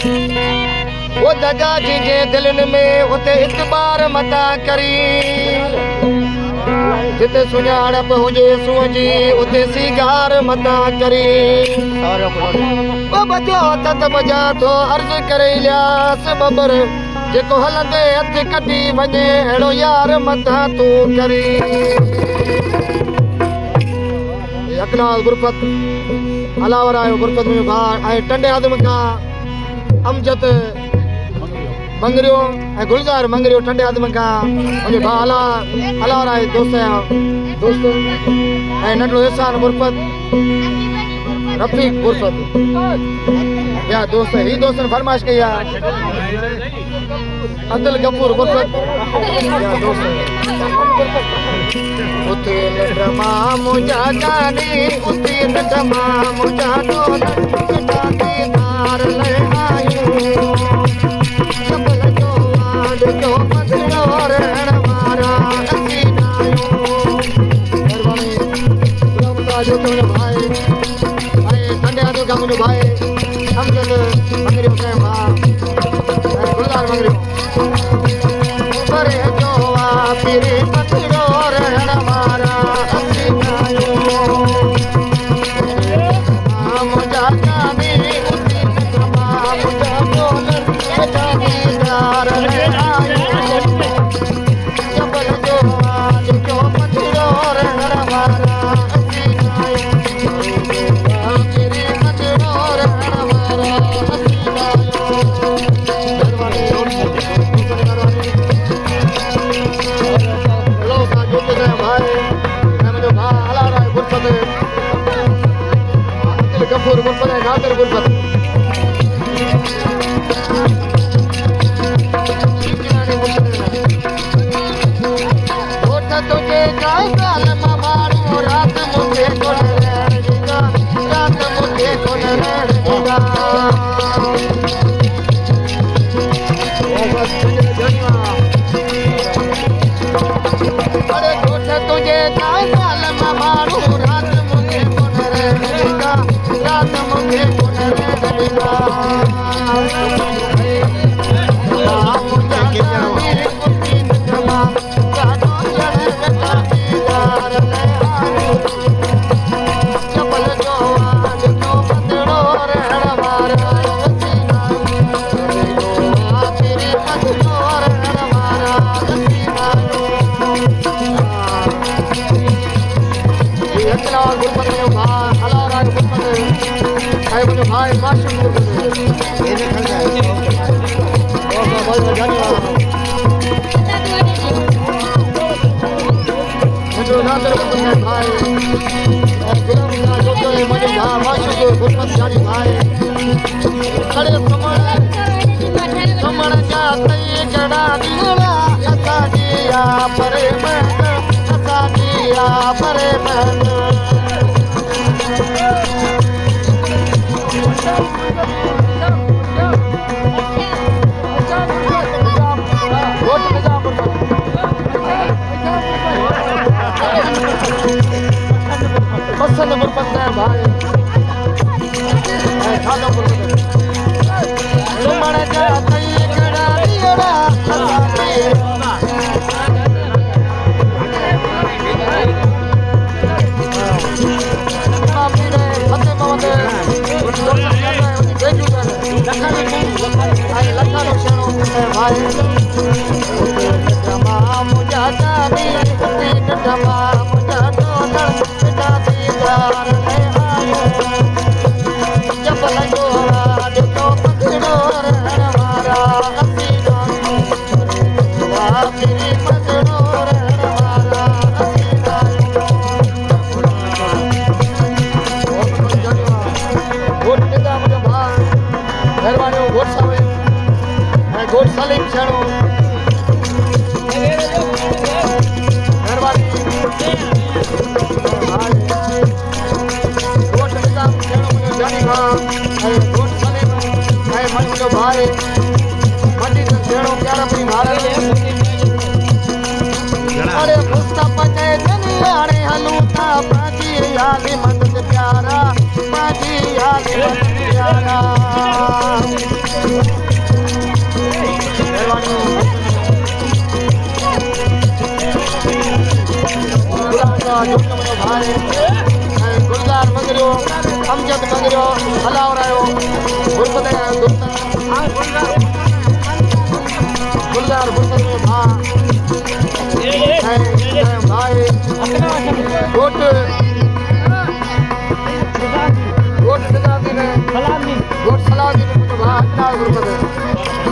वो जजा जी जे दिलनि में उते इतबार मता करी जिते सुञाणप हुजे सूअ जी उते सिगार मता करी वो बजो तत बजा थो अर्ज़ करे इलियास बबर जेको हलंदे हथ कटी वञे अहिड़ो यार मथा तूं करी अकलाल गुरफत अलावर आयो गुरफत में भाउ ऐं टंडे आदम खां अमजद मंगरियो ऐं गुलज़ार मंगरियो टंडे आदम खां मुंहिंजे भाउ अलावर आयो दोस्त ऐं नंढड़ो एहसान गुरफत रफ़ीक गुरफत या दोस्त ही दोस्तनि फरमाइश कई आहे अब्दुल गफूर गुरफत या दोस्त उते लड्रमा मुझा जानी उते लड्रमा मुझा जानी तार ले आयो सबल जो आड जो मदरो रहण वारा असी नायो परवाने गुलाम ताजो तो भाई आए ठंडे आदो का मुझे भाई अमजद मंगरियो के भाई गुलजार मंगरियो परे जो आ फिरे मदरो रहण वारा असी नायो मुझा जानी उसी तमाम मुझा जोन जानी दार ले आयो सबल जो आज जो मदरो रहण वारा असी नायो फिरे मदरो रहण वारा असी गफूर गुरफत है नादर गुरफत ओठ तुझे जाए गाल मारू रात मुझे कोन रहेगा रात मुझे कोन रहेगा अरे ओठ तुझे जाए गाल मारू रात मुझे कोन रहेगा रात मुझे कोन रहेगा मुझे जानी कुत्ती जमा जानो चढ़े तार ले आयो चपल जो आज जो मदड़ो रहण वारा असी नायो तेरे मदड़ो रहण वारा असी नायो ये अकला गुरफत में भाई अलारा गुरफत है मुझे भाई माशूम गुरफत ये खड़ जाए और बहुत जानी मुझे नादर गुरफत है भाई और गुलाम का जो है मुझे भाई माशूम गुरफत जानी भाई खड़े समण जाते जड़ा दिला असा जिया परे मन असा जिया परे मन पसंद गुरफत है भाई खादो गुरफत सुमण जाते जड़ा दिला असा जिया गोट सलीम छड़ो मेहरबानी गोट निजाम छड़ो मुझे जानी मां गोट सलीम है मन जो भाई मटी छड़ो प्यारा अपनी भारत अरे मुस्तफा के जनियाने हलूता पाजी याली मदद प्यारा पाजी याली मदद प्यारा अमजद मंगरियो हलावरायो गुरबत गुलजार गुरबत में भा भाई गोट निजामी ने गोट सलामी ने मुझे भा इतना गुरबत है